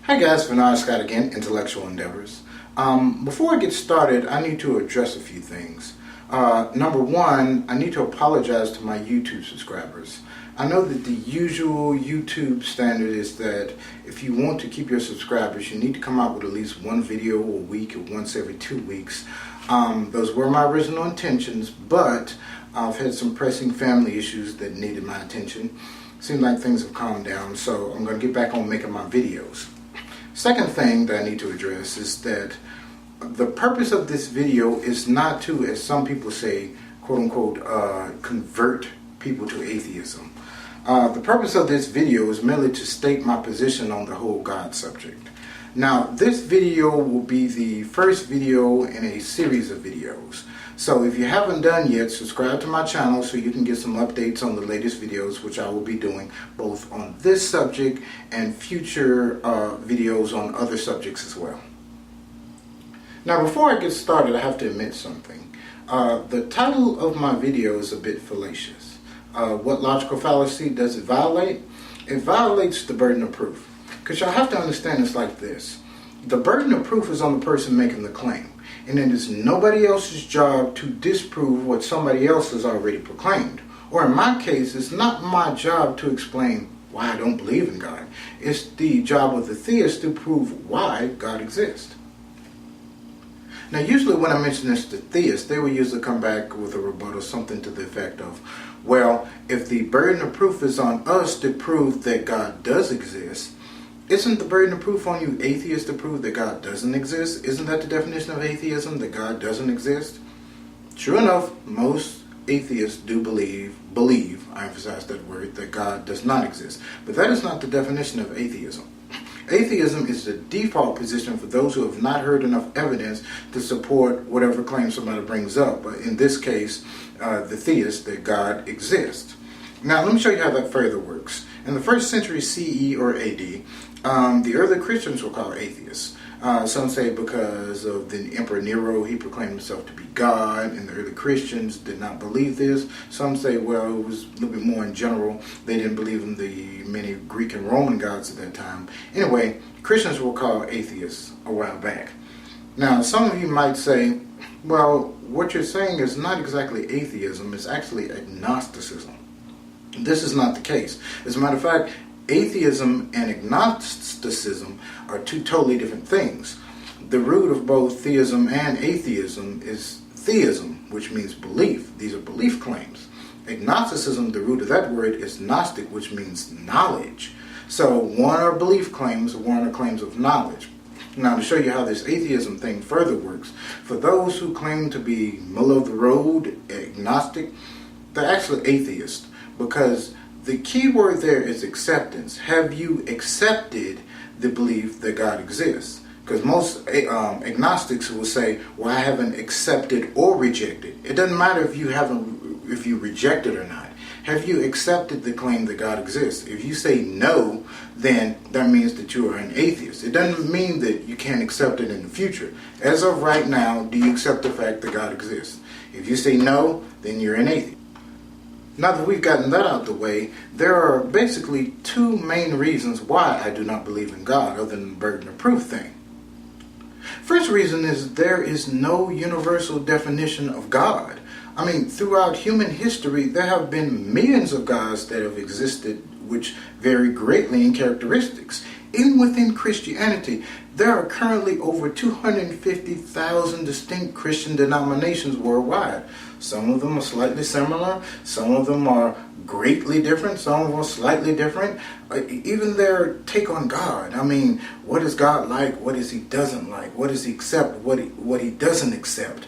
Hi guys, Bernard Scott again, Intellectual Endeavors. Before I get started, I need to address a few things. Number one, I need to apologize to my YouTube subscribers. I know that the usual YouTube standard is that if you want to keep your subscribers, you need to come out with at least one video a week or once every 2 weeks. Those were my original intentions, but I've had some pressing family issues that needed my attention. Seems like things have calmed down, so I'm going to get back on making my videos. Second thing that I need to address is that the purpose of this video is not to, as some people say, quote unquote, convert people to atheism. The purpose of this video is merely to state my position on the whole God subject. Now, this video will be the first video in a series of videos. So if you haven't done yet, subscribe to my channel so you can get some updates on the latest videos, which I will be doing both on this subject and future videos on other subjects as well. Now, before I get started, I have to admit something. The title of my video is a bit fallacious. What logical fallacy does it violate? It violates the burden of proof. Because y'all have to understand it's like this. The burden of proof is on the person making the claim. And it is nobody else's job to disprove what somebody else has already proclaimed. Or in my case, it's not my job to explain why I don't believe in God. It's the job of the theist to prove why God exists. Now, usually when I mention this to theists, they will usually come back with a rebuttal, something to the effect of, well, if the burden of proof is on us to prove that God does exist, isn't the burden of proof on you atheists to prove that God doesn't exist? Isn't that the definition of atheism, that God doesn't exist? True enough, most atheists do believe, I emphasize that word, that God does not exist. But that is not the definition of atheism. Atheism is the default position for those who have not heard enough evidence to support whatever claim somebody brings up. But in this case, the theist, that God exists. Now, let me show you how that further works. In the 1st century CE or AD, the early Christians were called atheists. Some say because of the Emperor Nero, he proclaimed himself to be God, and the early Christians did not believe this. Some say, well, it was a little bit more in general. They didn't believe in the many Greek and Roman gods at that time. Anyway, Christians were called atheists a while back. Now, some of you might say, well, what you're saying is not exactly atheism, it's actually agnosticism. This is not the case. As a matter of fact, atheism and agnosticism are two totally different things. The root of both theism and atheism is theism, which means belief. These are belief claims. Agnosticism, the root of that word is gnostic, which means knowledge. So one are belief claims, one are claims of knowledge. Now, to show you how this atheism thing further works, for those who claim to be middle of the road, agnostic, they're actually atheists, because the key word there is acceptance. Have you accepted the belief that God exists? Because most agnostics will say, well, I haven't accepted or rejected. It doesn't matter if you reject it or not. Have you accepted the claim that God exists? If you say no, then that means that you are an atheist. It doesn't mean that you can't accept it in the future. As of right now, do you accept the fact that God exists? If you say no, then you're an atheist. Now that we've gotten that out of the way, there are basically two main reasons why I do not believe in God, other than the burden of proof thing. First reason is there is no universal definition of God. I mean, throughout human history, there have been millions of gods that have existed, which vary greatly in characteristics. Even within Christianity, there are currently over 250,000 distinct Christian denominations worldwide. Some of them are slightly similar, some of them are greatly different, some of them are slightly different. Even their take on God. I mean, what is God like? What is he doesn't like? What does he accept? What he doesn't accept?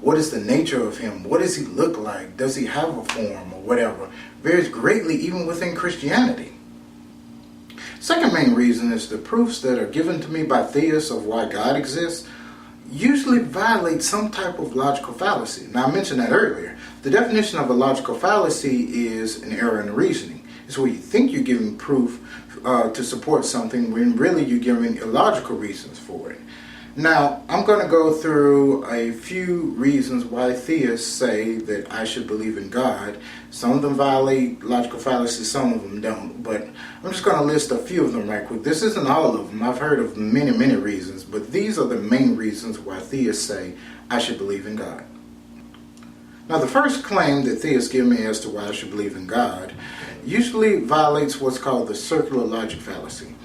What is the nature of him? What does he look like? Does he have a form or whatever? Varies greatly even within Christianity. Second main reason is the proofs that are given to me by theists of why God exists usually violate some type of logical fallacy. Now, I mentioned that earlier. The definition of a logical fallacy is an error in reasoning. It's where you think you're giving proof to support something when really you're giving illogical reasons for it. Now, I'm going to go through a few reasons why theists say that I should believe in God. Some of them violate logical fallacies, some of them don't. But I'm just going to list a few of them right quick. This isn't all of them. I've heard of many, many reasons. But these are the main reasons why theists say I should believe in God. Now, the first claim that theists give me as to why I should believe in God usually violates what's called the circular logic fallacy.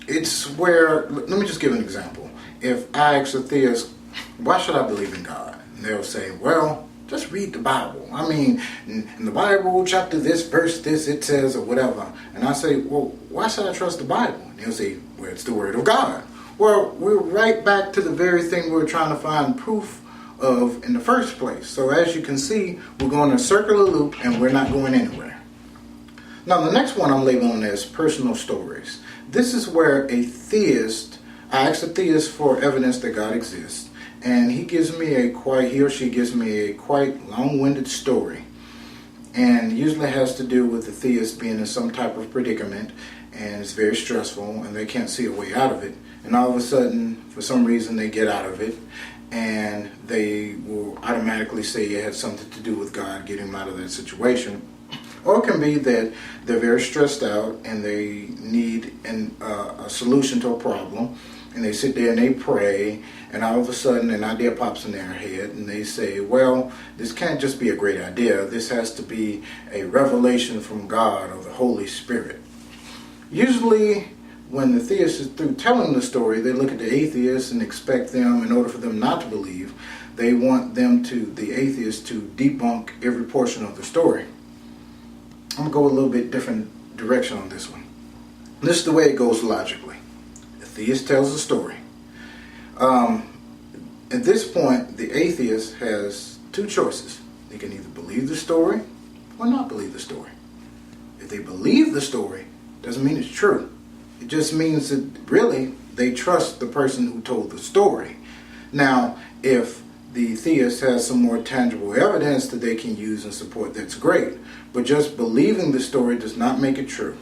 It's where, let me just give an example. If I ask a theist, why should I believe in God? And they'll say, well, just read the Bible. I mean, in the Bible, chapter this, verse this, it says, or whatever. And I say, well, why should I trust the Bible? And they'll say, well, it's the Word of God. Well, we're right back to the very thing we're trying to find proof of in the first place. So as you can see, we're going in a circular loop and we're not going anywhere. Now, the next one I'm labeling as personal stories. This is where I ask a theist for evidence that God exists, and he or she gives me a quite long-winded story, and usually has to do with the theist being in some type of predicament, and it's very stressful, and they can't see a way out of it, and all of a sudden, for some reason, they get out of it, and they will automatically say it had something to do with God getting them out of that situation. Or it can be that they're very stressed out and they need a solution to a problem, and they sit there and they pray, and all of a sudden an idea pops in their head and they say, well, this can't just be a great idea, this has to be a revelation from God or the Holy Spirit. Usually when the theist is through telling the story, they look at the atheist and expect them, in order for them not to believe, they want the atheist to debunk every portion of the story. I'm going to go a little bit different direction on this one. This is the way it goes logically. The theist tells a story. At this point, the atheist has two choices. They can either believe the story or not believe the story. If they believe the story, doesn't mean it's true. It just means that really they trust the person who told the story. Now, if the theist has some more tangible evidence that they can use and support, that's great. But just believing the story does not make it true.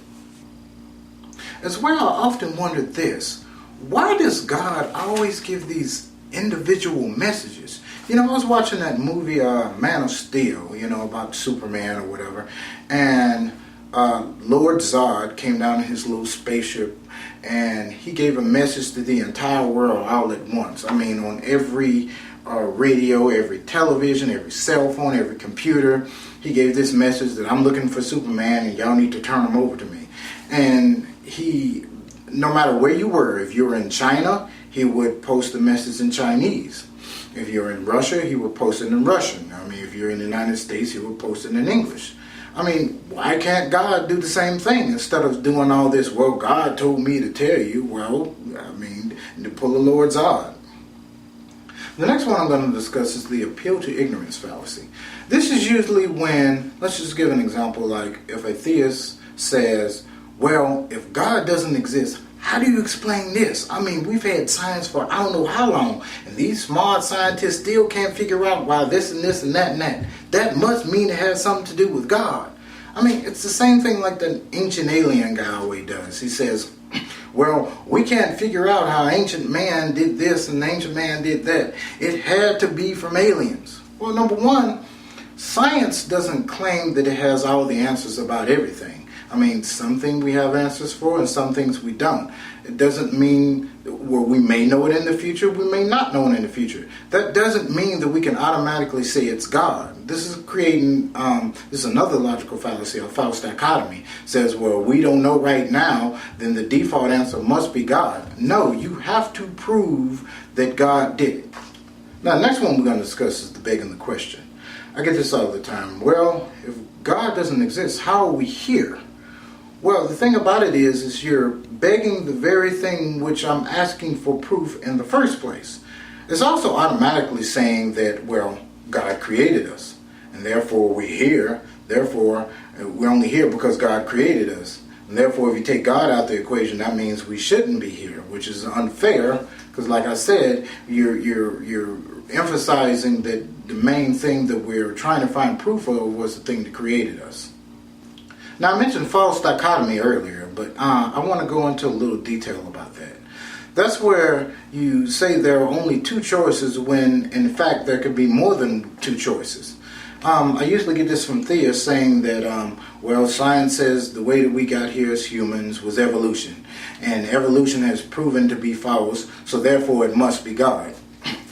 As well, I often wondered this. Why does God always give these individual messages? You know, I was watching that movie Man of Steel, about Superman or whatever. And Lord Zod came down in his little spaceship and he gave a message to the entire world all at once. I mean, on every radio, every television, every cell phone, every computer. He gave this message that I'm looking for Superman and y'all need to turn him over to me. And he, no matter where you were, if you were in China, he would post the message in Chinese. If you're in Russia, he would post it in Russian. I mean, if you're in the United States, he would post it in English. I mean, why can't God do the same thing instead of doing all this, well, God told me to tell you, well, I mean, to pull a Lord's odd. The next one I'm going to discuss is the appeal to ignorance fallacy. This is usually when, let's just give an example, like if a theist says, well, if God doesn't exist, how do you explain this? I mean, we've had science for I don't know how long, and these smart scientists still can't figure out why this and this and that and that. That must mean it has something to do with God. I mean, it's the same thing like the ancient alien guy always does. He says, well, we can't figure out how ancient man did this and ancient man did that. It had to be from aliens. Well, number one, science doesn't claim that it has all the answers about everything. I mean, some things we have answers for and some things we don't. It doesn't mean, well, we may know it in the future, we may not know it in the future. That doesn't mean that we can automatically say it's God. This is creating, this is another logical fallacy, a false dichotomy. Says, well, we don't know right now, then the default answer must be God. No, you have to prove that God did it. Now, the next one we're going to discuss is the begging the question. I get this all the time. Well, if God doesn't exist, how are we here? Well, the thing about it is you're begging the very thing which I'm asking for proof in the first place. It's also automatically saying that, well, God created us, and therefore we're here. Therefore, we're only here because God created us. And therefore, if you take God out the equation, that means we shouldn't be here, which is unfair, because like I said, you're emphasizing that the main thing that we're trying to find proof of was the thing that created us. Now, I mentioned false dichotomy earlier, but I want to go into a little detail about that. That's where you say there are only two choices when, in fact, there could be more than two choices. I usually get this from theists saying that, well, science says the way that we got here as humans was evolution. And evolution has proven to be false, so therefore it must be God.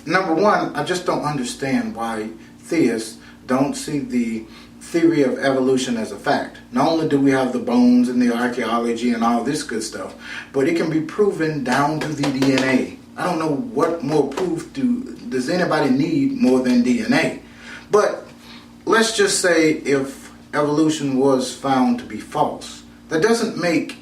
Number one, I just don't understand why theists don't see the theory of evolution as a fact. Not only do we have the bones and the archaeology and all this good stuff, but it can be proven down to the DNA. I don't know what more proof does anybody need more than DNA. But let's just say if evolution was found to be false, that doesn't make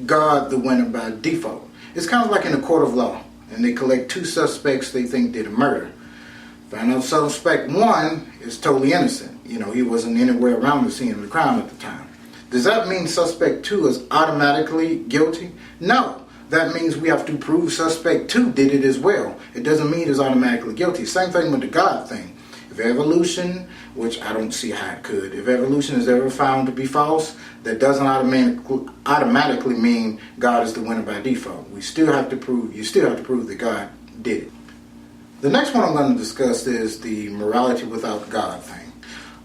God the winner by default. It's kind of like in a court of law, and they collect two suspects they think did a murder. Find out suspect one is totally innocent. He wasn't anywhere around the scene of the crime at the time. Does that mean suspect two is automatically guilty? No. That means we have to prove suspect two did it as well. It doesn't mean it's automatically guilty. Same thing with the God thing. If evolution, which I don't see how it could, if evolution is ever found to be false, that doesn't automatically mean God is the winner by default. You still have to prove that God did it. The next one I'm going to discuss is the morality without God thing.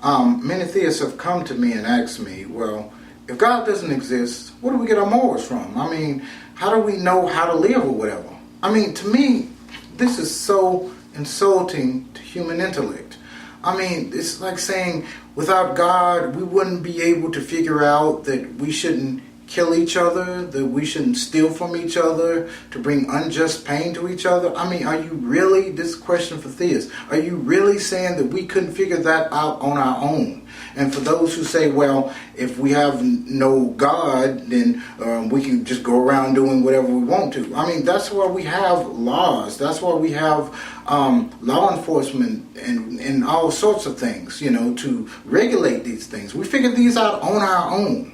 Many theists have come to me and asked me, well, if God doesn't exist, where do we get our morals from? I mean, how do we know how to live or whatever? I mean, to me, this is so insulting to human intellect. I mean, it's like saying without God, we wouldn't be able to figure out that we shouldn't kill each other, that we shouldn't steal from each other, to bring unjust pain to each other. I mean, are you really, this is a question for theists, are you really saying that we couldn't figure that out on our own? And for those who say, well, if we have no God, then we can just go around doing whatever we want to. I mean, that's why we have laws. That's why we have law enforcement and all sorts of things, to regulate these things. We figure these out on our own.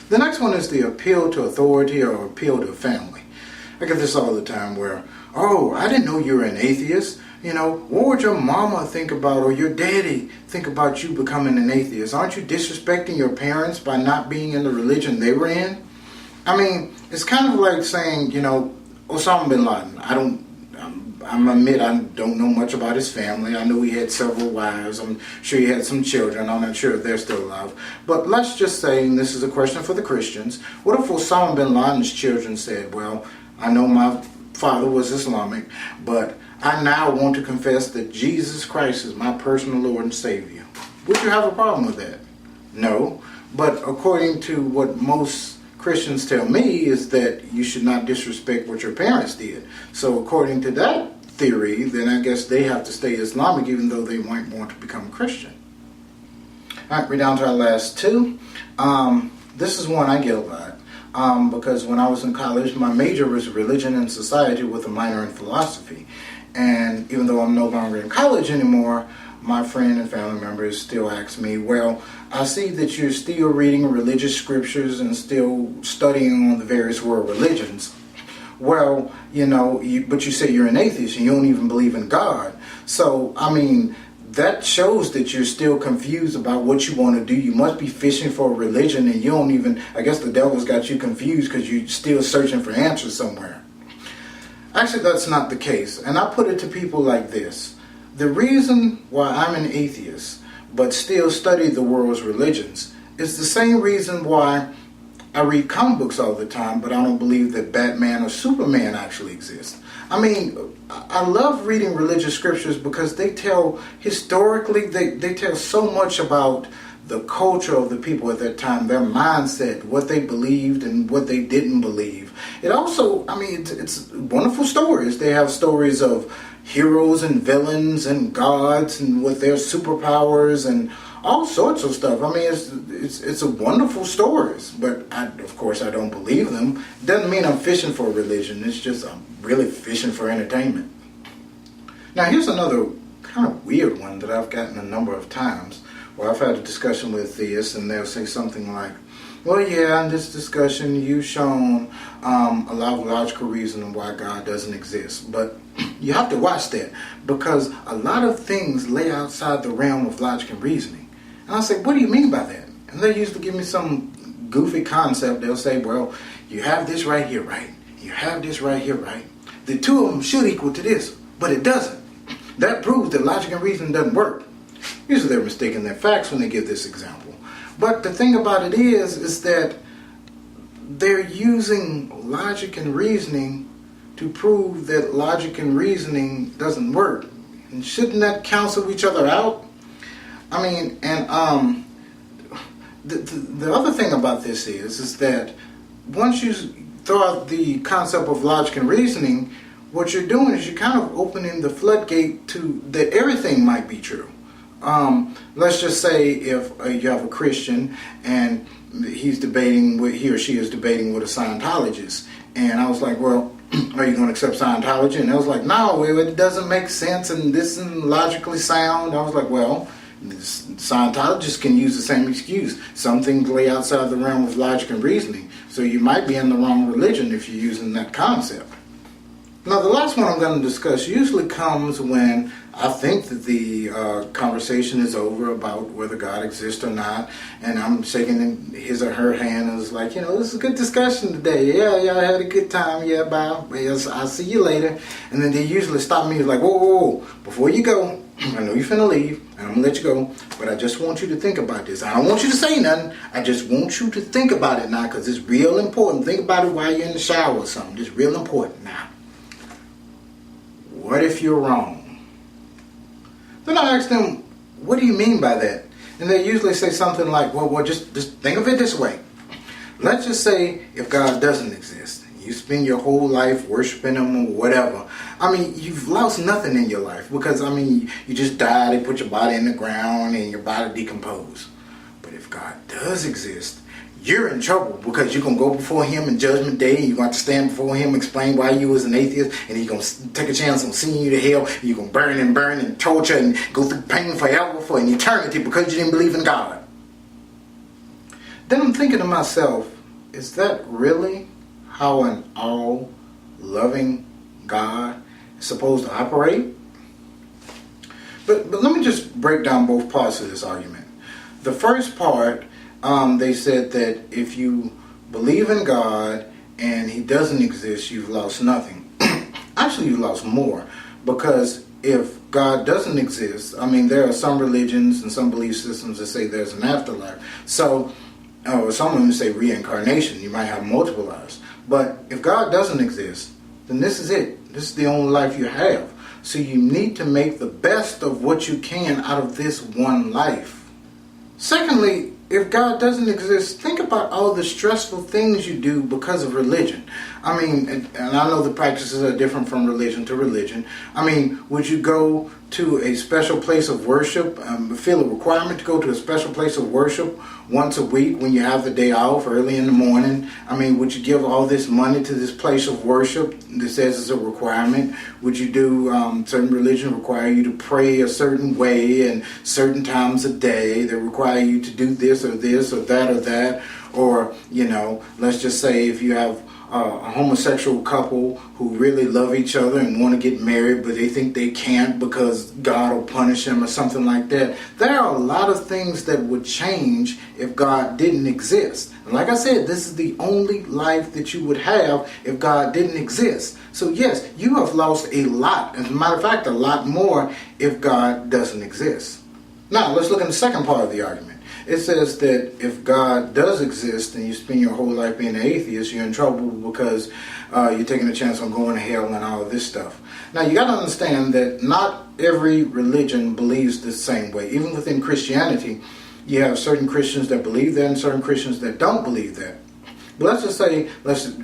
The next one is the appeal to authority or appeal to family. I get this all the time where, oh, I didn't know you were an atheist. What would your mama think about or your daddy think about you becoming an atheist? Aren't you disrespecting your parents by not being in the religion they were in? I mean, it's kind of like saying, Osama bin Laden. I admit I don't know much about his family. I know he had several wives. I'm sure he had some children. I'm not sure if they're still alive. But let's just say, and this is a question for the Christians, what if Osama bin Laden's children said, well, I know my father was Islamic, but I now want to confess that Jesus Christ is my personal Lord and Savior. Would you have a problem with that? No. But according to what most Christians tell me is that you should not disrespect what your parents did. So according to that theory, then I guess they have to stay Islamic even though they might want to become Christian. All right, we're down to our last two. This is one I get a lot because when I was in college, my major was religion and society with a minor in philosophy. And even though I'm no longer in college anymore, my friend and family members still ask me, well, I see that you're still reading religious scriptures and still studying on the various world religions. Well, but you say you're an atheist and you don't even believe in God. So, I mean, that shows that you're still confused about what you want to do. You must be fishing for a religion and you don't even, I guess the devil's got you confused because you're still searching for answers somewhere. Actually, that's not the case. And I put it to people like this. The reason why I'm an atheist but still study the world's religions is the same reason why I read comic books all the time, but I don't believe that Batman or Superman actually exist. I mean, I love reading religious scriptures because they tell, historically, they tell so much about the culture of the people at that time, their mindset, what they believed and what they didn't believe. It also, I mean, it's wonderful stories. They have stories of heroes and villains and gods and with their superpowers and all sorts of stuff. I mean, it's a wonderful stories, but of course I don't believe them. It doesn't mean I'm fishing for religion. It's just I'm really fishing for entertainment. Now here's another kind of weird one that I've gotten a number of times where I've had a discussion with theists and they'll say something like, well, yeah, in this discussion you've shown a lot of logical reason why God doesn't exist. But you have to watch that because a lot of things lay outside the realm of logic and reasoning. And I say, what do you mean by that? And they usually give me some goofy concept. They'll say, well, you have this right here, right? You have this right here, right? The two of them should equal to this, but it doesn't. That proves that logic and reason doesn't work. Usually they're mistaking their facts when they give this example. But the thing about it is that they're using logic and reasoning to prove that logic and reasoning doesn't work. And shouldn't that cancel each other out? I mean, and the other thing about this is that once you throw out the concept of logic and reasoning, what you're doing is you're kind of opening the floodgate to that everything might be true. Let's just say if you have a Christian and he or she is debating with a Scientologist, and I was like, well, are you going to accept Scientology? And I was like, no, it doesn't make sense, and this isn't logically sound. I was like, well, Scientologists can use the same excuse. Some things lay outside the realm of logic and reasoning, so you might be in the wrong religion if you're using that concept. Now, the last one I'm going to discuss usually comes when I think that the conversation is over about whether God exists or not, and I'm shaking his or her hand and it's like, this is a good discussion today. Yeah, I had a good time. Yeah, bye. Yes, I'll see you later. And then they usually stop me like, whoa, before you go, I know you're finna leave, and I'm gonna let you go, but I just want you to think about this. I don't want you to say nothing. I just want you to think about it now, because it's real important. Think about it while you're in the shower or something. It's real important now. What if you're wrong? Then I ask them, what do you mean by that? And they usually say something like, well, just think of it this way. Let's just say if God doesn't exist. You spend your whole life worshiping him or whatever. I mean, you've lost nothing in your life because, you just die, they put your body in the ground and your body decomposes. But if God does exist, you're in trouble because you're going to go before him in judgment day and you're going to have to stand before him, explain why you was an atheist, and he's going to take a chance on sending you to hell, and you're going to burn and torture and go through pain forever for an eternity because you didn't believe in God. Then I'm thinking to myself, is that really how an all-loving God is supposed to operate? But let me just break down both parts of this argument. The first part, they said that if you believe in God and he doesn't exist, you've lost nothing. Actually, you lost more, because if God doesn't exist, there are some religions and some belief systems that say there's an afterlife. So, some of them say reincarnation. You might have multiple lives. But if God doesn't exist, then this is it. This is the only life you have. So you need to make the best of what you can out of this one life. Secondly, if God doesn't exist, think about all the stressful things you do because of religion. And I know the practices are different from religion to religion. Would you go to a special place of worship, feel a requirement to go to a special place of worship once a week when you have the day off early in the morning? Would you give all this money to this place of worship that says it's a requirement? Would you do, certain religions require you to pray a certain way and certain times a day? They require you to do this or that or that. Or, let's just say if you have a homosexual couple who really love each other and want to get married, but they think they can't because God will punish them or something like that. There are a lot of things that would change if God didn't exist. And like I said, this is the only life that you would have if God didn't exist. So yes, you have lost a lot. As a matter of fact, a lot more if God doesn't exist. Now, let's look at the second part of the argument. It says that if God does exist and you spend your whole life being an atheist, you're in trouble because you're taking a chance on going to hell and all of this stuff. Now, you got to understand that not every religion believes the same way. Even within Christianity, you have certain Christians that believe that and certain Christians that don't believe that. But let's just say,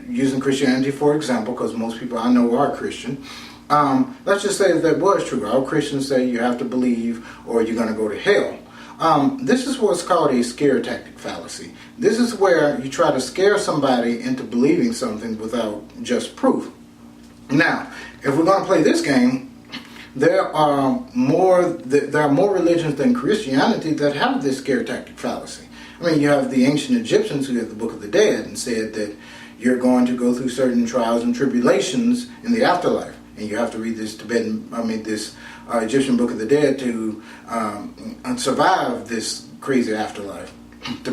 using Christianity for example, because most people I know are Christian. Let's just say that was true. All Christians say you have to believe or you're going to go to hell. This is what's called a scare tactic fallacy. This is where you try to scare somebody into believing something without just proof. Now, if we're going to play this game, there are more religions than Christianity that have this scare tactic fallacy. You have the ancient Egyptians who had the Book of the Dead and said that you're going to go through certain trials and tribulations in the afterlife. And you have to read this Egyptian Book of the Dead to survive this crazy afterlife. The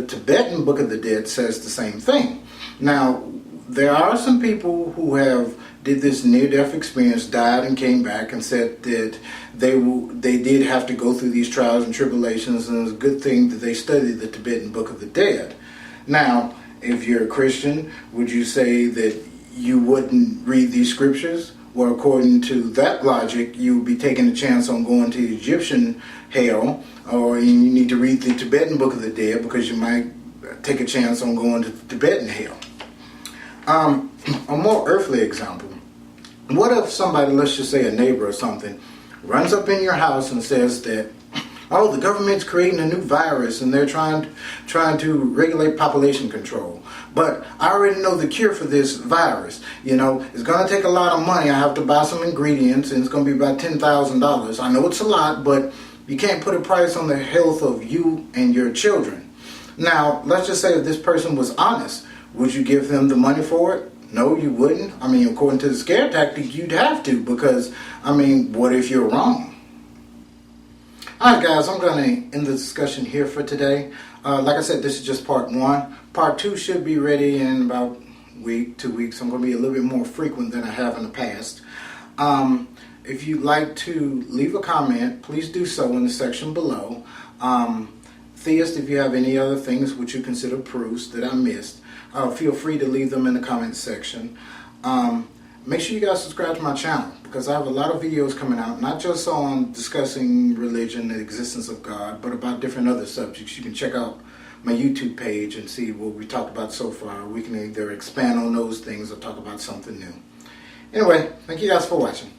Tibetan Book of the Dead says the same thing. Now, there are some people who have did this near-death experience, died and came back and said that they did have to go through these trials and tribulations, and it's a good thing that they studied the Tibetan Book of the Dead. Now, if you're a Christian, would you say that you wouldn't read these scriptures? Well, according to that logic, you would be taking a chance on going to the Egyptian hell, or you need to read the Tibetan Book of the Dead because you might take a chance on going to the Tibetan hell. A more earthly example. What if somebody, let's just say a neighbor or something, runs up in your house and says that, oh, the government's creating a new virus and they're trying to regulate population control. But I already know the cure for this virus. You know, it's going to take a lot of money. I have to buy some ingredients and it's going to be about $10,000. I know it's a lot, but you can't put a price on the health of you and your children. Now, let's just say if this person was honest, would you give them the money for it? No, you wouldn't. I mean, according to the scare tactic, you'd have to because, I mean, what if you're wrong? Alright guys, I'm going to end the discussion here for today. Like I said, this is just part 1. Part 2 should be ready in about a week, 2 weeks. I'm going to be a little bit more frequent than I have in the past. If you'd like to leave a comment, please do so in the section below. Theist, if you have any other things which you consider proofs that I missed, feel free to leave them in the comment section. Make sure you guys subscribe to my channel because I have a lot of videos coming out, not just on discussing religion, the existence of God, but about different other subjects. You can check out my YouTube page and see what we talked about so far. We can either expand on those things or talk about something new. Anyway, thank you guys for watching.